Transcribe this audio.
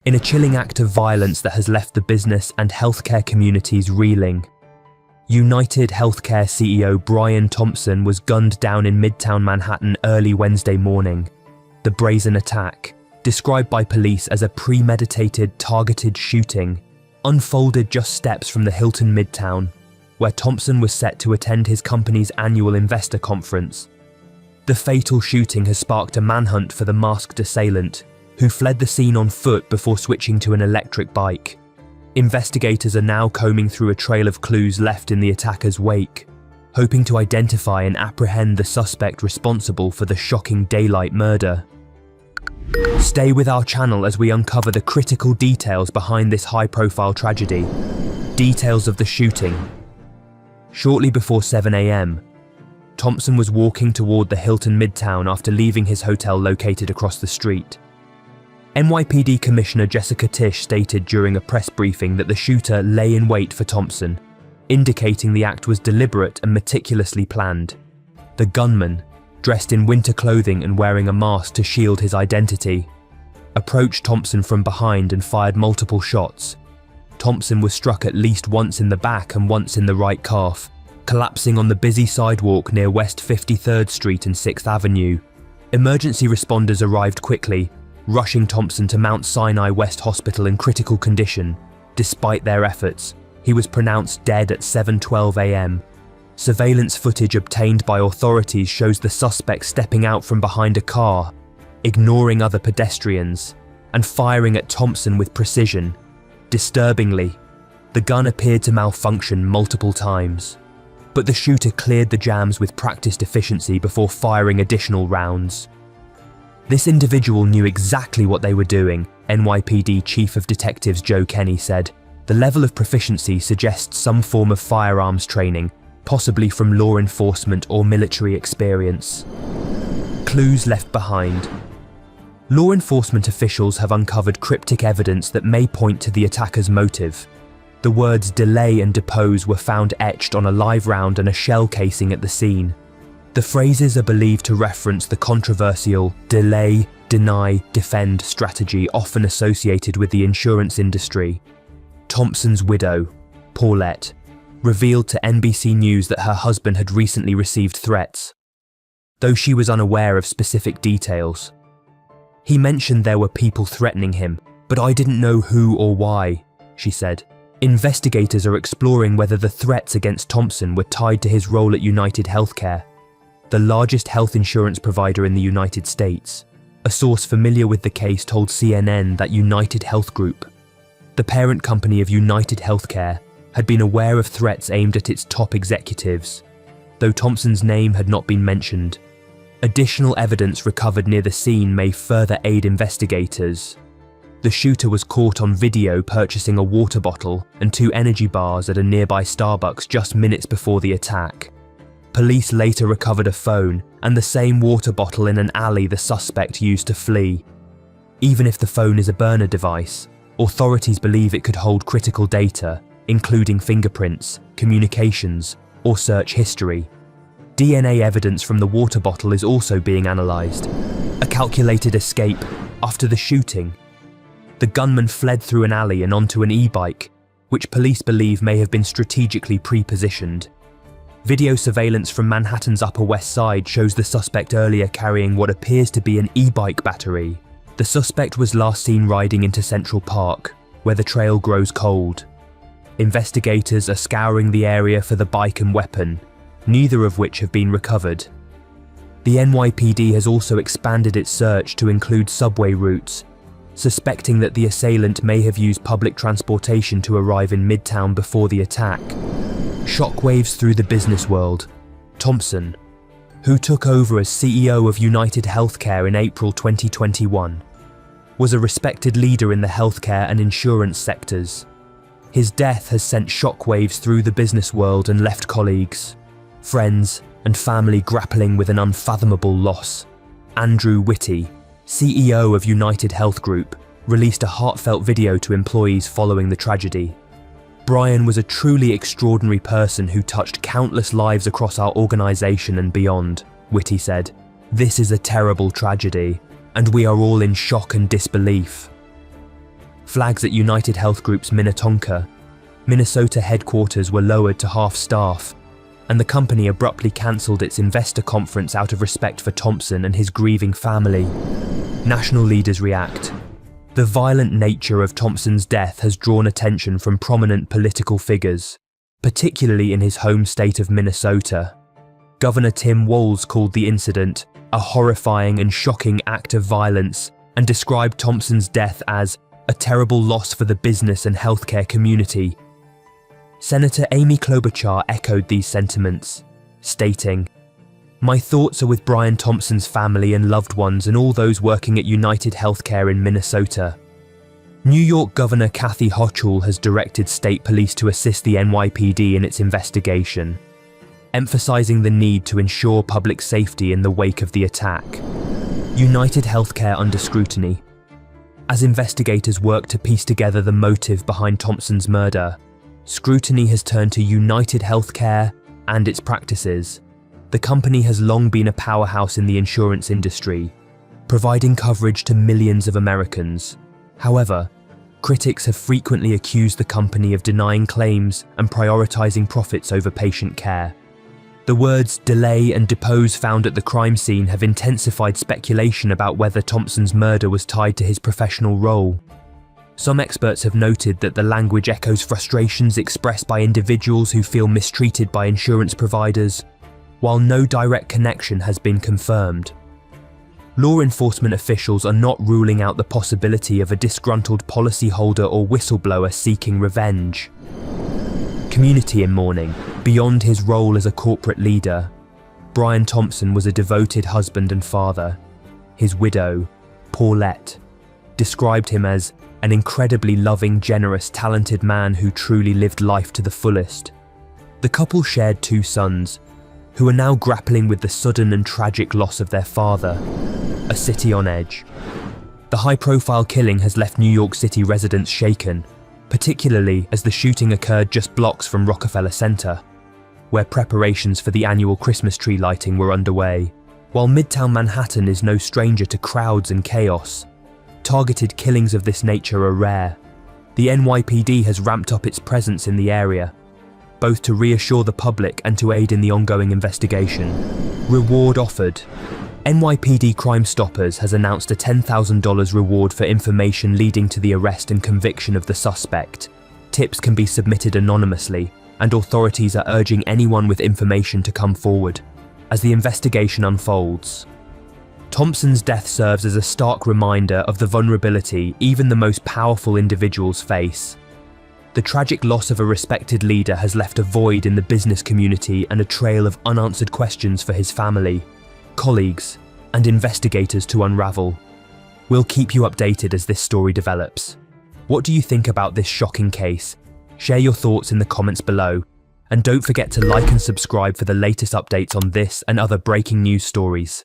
in a chilling act of violence that has left the business and healthcare communities reeling. United Healthcare CEO Brian Thompson was gunned down in Midtown Manhattan early Wednesday morning. The brazen attack, described by police as a premeditated, targeted shooting, unfolded just steps from the Hilton Midtown, where Thompson was set to attend his company's annual investor conference. The fatal shooting has sparked a manhunt for the masked assailant, who fled the scene on foot before switching to an electric bike. Investigators are now combing through a trail of clues left in the attacker's wake, hoping to identify and apprehend the suspect responsible for the shocking daylight murder. Stay with our channel as we uncover the critical details behind this high-profile tragedy. Details of the shooting. Shortly before 7 a.m., Thompson was walking toward the Hilton Midtown after leaving his hotel located across the street. NYPD Commissioner Jessica Tisch stated during a press briefing that the shooter lay in wait for Thompson, indicating the act was deliberate and meticulously planned. The gunman, dressed in winter clothing and wearing a mask to shield his identity, approached Thompson from behind and fired multiple shots. Thompson was struck at least once in the back and once in the right calf, collapsing on the busy sidewalk near West 53rd Street and 6th Avenue. Emergency responders arrived quickly, rushing Thompson to Mount Sinai West Hospital in critical condition. Despite their efforts, he was pronounced dead at 7:12 a.m. Surveillance footage obtained by authorities shows the suspect stepping out from behind a car, ignoring other pedestrians, and firing at Thompson with precision. Disturbingly, the gun appeared to malfunction multiple times, but the shooter cleared the jams with practiced efficiency before firing additional rounds. This individual knew exactly what they were doing, NYPD Chief of Detectives Joe Kenny said. The level of proficiency suggests some form of firearms training, possibly from law enforcement or military experience. Clues left behind. Law enforcement officials have uncovered cryptic evidence that may point to the attacker's motive. The words delay and depose were found etched on a live round and a shell casing at the scene. The phrases are believed to reference the controversial delay, deny, defend strategy often associated with the insurance industry. Thompson's widow, Paulette, revealed to NBC News that her husband had recently received threats, though she was unaware of specific details. He mentioned there were people threatening him, but I didn't know who or why, she said. Investigators are exploring whether the threats against Thompson were tied to his role at United Healthcare, the largest health insurance provider in the United States. A source familiar with the case told CNN that United Health Group, the parent company of United Healthcare, had been aware of threats aimed at its top executives, though Thompson's name had not been mentioned. Additional evidence recovered near the scene may further aid investigators. The shooter was caught on video purchasing a water bottle and 2 energy bars at a nearby Starbucks just minutes before the attack. Police later recovered a phone and the same water bottle in an alley the suspect used to flee. Even if the phone is a burner device, authorities believe it could hold critical data, including fingerprints, communications, or search history. DNA evidence from the water bottle is also being analysed. A calculated escape. After the shooting, the gunman fled through an alley and onto an e-bike, which police believe may have been strategically pre-positioned. Video surveillance from Manhattan's Upper West Side shows the suspect earlier carrying what appears to be an e-bike battery. The suspect was last seen riding into Central Park, where the trail grows cold. Investigators are scouring the area for the bike and weapon, neither of which have been recovered. The NYPD has also expanded its search to include subway routes, suspecting that the assailant may have used public transportation to arrive in Midtown before the attack. Shockwaves through the business world. Thompson, who took over as CEO of United Healthcare in April 2021, was a respected leader in the healthcare and insurance sectors. His death has sent shockwaves through the business world and left colleagues, friends, and family grappling with an unfathomable loss. Andrew Whitty, CEO of United Health Group, released a heartfelt video to employees following the tragedy. Brian was a truly extraordinary person who touched countless lives across our organisation and beyond, Whitty said. This is a terrible tragedy, and we are all in shock and disbelief. Flags at United Health Group's Minnetonka, Minnesota headquarters were lowered to half staff, and the company abruptly cancelled its investor conference out of respect for Thompson and his grieving family. National leaders react. The violent nature of Thompson's death has drawn attention from prominent political figures, particularly in his home state of Minnesota. Governor Tim Walz called the incident a horrifying and shocking act of violence and described Thompson's death as a terrible loss for the business and healthcare community. Senator Amy Klobuchar echoed these sentiments, stating, "My thoughts are with Brian Thompson's family and loved ones and all those working at United Healthcare in Minnesota." New York Governor Kathy Hochul has directed state police to assist the NYPD in its investigation, emphasizing the need to ensure public safety in the wake of the attack. United Healthcare under scrutiny. As investigators work to piece together the motive behind Thompson's murder, scrutiny has turned to United Healthcare and its practices. The company has long been a powerhouse in the insurance industry, providing coverage to millions of Americans. However, critics have frequently accused the company of denying claims and prioritizing profits over patient care. The words delay and depose found at the crime scene have intensified speculation about whether Thompson's murder was tied to his professional role. Some experts have noted that the language echoes frustrations expressed by individuals who feel mistreated by insurance providers, while no direct connection has been confirmed. Law enforcement officials are not ruling out the possibility of a disgruntled policyholder or whistleblower seeking revenge. Community in mourning. Beyond his role as a corporate leader, Brian Thompson was a devoted husband and father. His widow, Paulette, described him as an incredibly loving, generous, talented man who truly lived life to the fullest. The couple shared 2 sons, who are now grappling with the sudden and tragic loss of their father, a city on edge. The high-profile killing has left New York City residents shaken, particularly as the shooting occurred just blocks from Rockefeller Center, where preparations for the annual Christmas tree lighting were underway. While Midtown Manhattan is no stranger to crowds and chaos, targeted killings of this nature are rare. The NYPD has ramped up its presence in the area, both to reassure the public and to aid in the ongoing investigation. Reward offered. NYPD Crime Stoppers has announced a $10,000 reward for information leading to the arrest and conviction of the suspect. Tips can be submitted anonymously, and authorities are urging anyone with information to come forward as the investigation unfolds. Thompson's death serves as a stark reminder of the vulnerability even the most powerful individuals face. The tragic loss of a respected leader has left a void in the business community and a trail of unanswered questions for his family, colleagues, and investigators to unravel. We'll keep you updated as this story develops. What do you think about this shocking case? Share your thoughts in the comments below, and don't forget to like and subscribe for the latest updates on this and other breaking news stories.